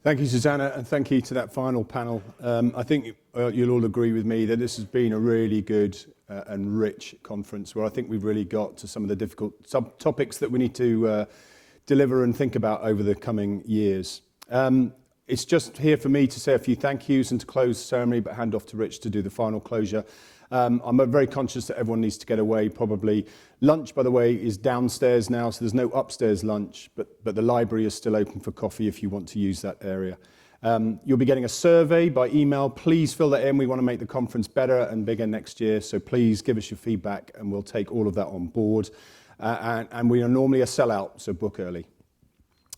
Thank you, Susanna, and thank you to that final panel. I think you'll all agree with me that this has been a really good and rich conference where I think we've really got to some of the difficult topics that we need to deliver and think about over the coming years. It's just here for me to say a few thank yous and to close the ceremony, but hand off to Rich to do the final closure. I'm very conscious that everyone needs to get away probably. Lunch, by the way, is downstairs now, so there's no upstairs lunch, but the library is still open for coffee if you want to use that area. You'll be getting a survey by email. Please fill that in. We want to make the conference better and bigger next year, so please give us your feedback and we'll take all of that on board. And we are normally a sellout, so book early.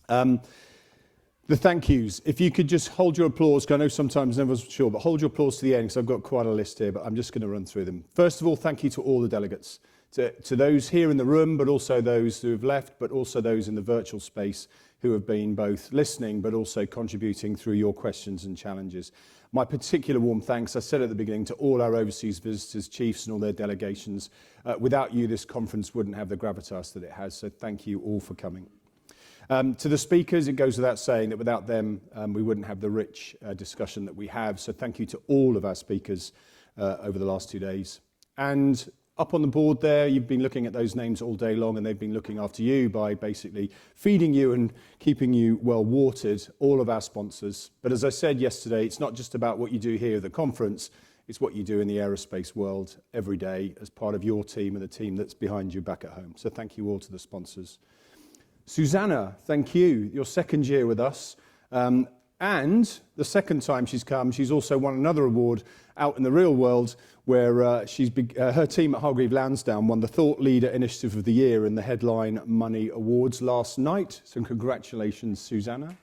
The thank yous. If you could just hold your applause, because I know sometimes no one's sure, but hold your applause to the end, because I've got quite a list here, but I'm just going to run through them. First of all, thank you to all the delegates, to those here in the room, but also those who have left, but also those in the virtual space who have been both listening, but also contributing through your questions and challenges. My particular warm thanks, I said at the beginning, to all our overseas visitors, chiefs and all their delegations. Without you, this conference wouldn't have the gravitas that it has, so thank you all for coming. To the speakers, it goes without saying that without them, we wouldn't have the rich discussion that we have. So thank you to all of our speakers over the last 2 days. And up on the board there, you've been looking at those names all day long, and they've been looking after you by basically feeding you and keeping you well watered, all of our sponsors. But as I said yesterday, it's not just about what you do here at the conference, it's what you do in the aerospace world every day as part of your team and the team that's behind you back at home. So thank you all to the sponsors. Susanna, thank you. Your second year with us. And the second time she's come, she's also won another award out in the real world where her team at Hargreave Lansdown won the Thought Leader Initiative of the Year in the Headline Money Awards last night. So congratulations, Susanna.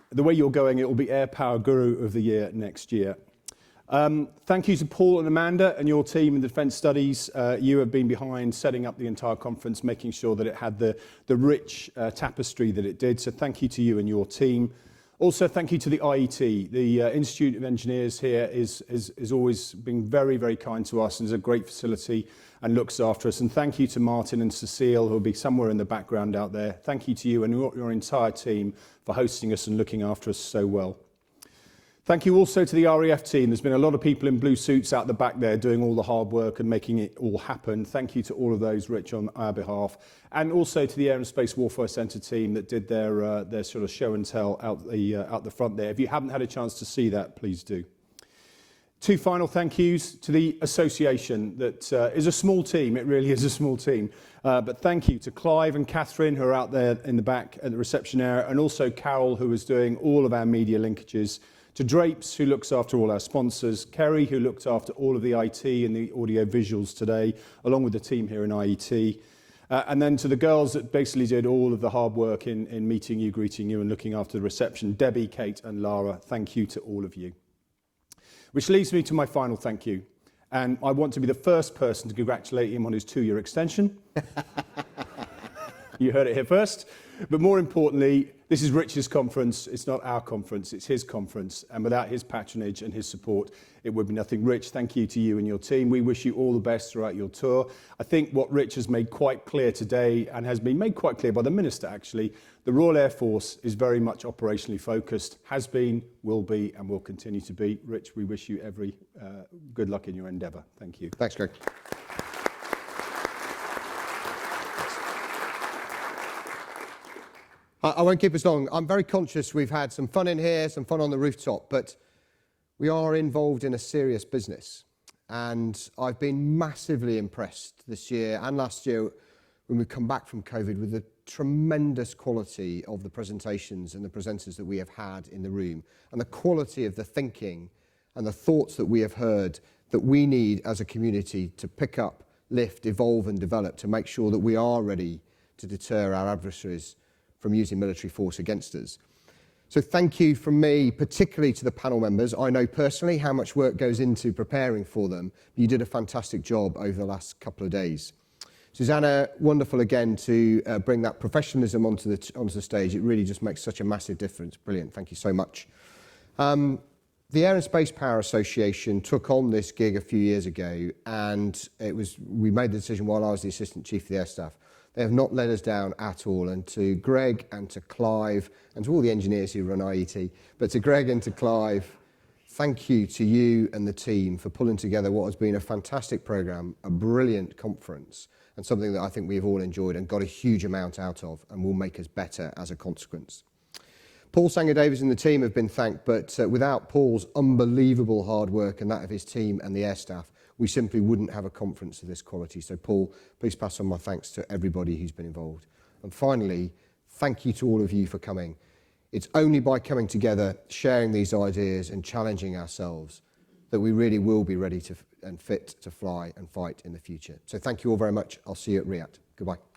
The way you're going, it will be Air Power Guru of the Year next year. Thank you to Paul and Amanda and your team in Defence Studies. You have been behind setting up the entire conference, making sure that it had the rich tapestry that it did. So thank you to you and your team. Also, thank you to the IET. The Institute of Engineers here is always been very, very kind to us and is a great facility and looks after us. And thank you to Martin and Cecile, who will be somewhere in the background out there. Thank you to you and your entire team for hosting us and looking after us so well. Thank you also to the RAF team. There's been a lot of people in blue suits out the back there doing all the hard work and making it all happen. Thank you to all of those, Rich, on our behalf. And also to the Air and Space Warfare Centre team that did their sort of show and tell out the front there. If you haven't had a chance to see that, please do. Two final thank yous to the association that is a small team. It really is a small team. But thank you to Clive and Catherine, who are out there in the back at the reception area, and also Carol, who was doing all of our media linkages. To Drapes, who looks after all our sponsors, Kerry, who looked after all of the IT and the audio visuals today, along with the team here in IET. And then to the girls that basically did all of the hard work in meeting you, greeting you, and looking after the reception, Debbie, Kate, and Lara. Thank you to all of you. Which leads me to my final thank you. And I want to be the first person to congratulate him on his 2-year extension. You heard it here first. But more importantly, this is Rich's conference. It's not our conference, it's his conference. And without his patronage and his support, it would be nothing. Rich, thank you to you and your team. We wish you all the best throughout your tour. I think what Rich has made quite clear today, and has been made quite clear by the Minister actually, the Royal Air Force is very much operationally focused, has been, will be, and will continue to be. Rich, we wish you every good luck in your endeavour. Thank you. Thanks, Greg. I won't keep us long. I'm very conscious we've had some fun in here, some fun on the rooftop, but we are involved in a serious business. And I've been massively impressed this year and last year when we come back from COVID with the tremendous quality of the presentations and the presenters that we have had in the room, and the quality of the thinking and the thoughts that we have heard that we need as a community to pick up, lift, evolve and develop to make sure that we are ready to deter our adversaries from using military force against us. So thank you from me, particularly to the panel members. I know personally how much work goes into preparing for them. You did a fantastic job over the last couple of days. Susanna, wonderful again to bring that professionalism onto the stage. It really just makes such a massive difference. Brilliant, thank you so much. The Air and Space Power Association took on this gig a few years ago, and we made the decision while I was the Assistant Chief of the Air Staff They have not let us down at all. And to Greg and to Clive and to all the engineers who run IET, but to Greg and to Clive, thank you to you and the team for pulling together what has been a fantastic programme, a brilliant conference, and something that I think we've all enjoyed and got a huge amount out of and will make us better as a consequence. Paul Sanger-Davies and the team have been thanked, but without Paul's unbelievable hard work and that of his team and the air staff, we simply wouldn't have a conference of this quality. So Paul, please pass on my thanks to everybody who's been involved. And finally, thank you to all of you for coming. It's only by coming together, sharing these ideas and challenging ourselves that we really will be ready to and fit to fly and fight in the future. So thank you all very much. I'll see you at Retd. Goodbye.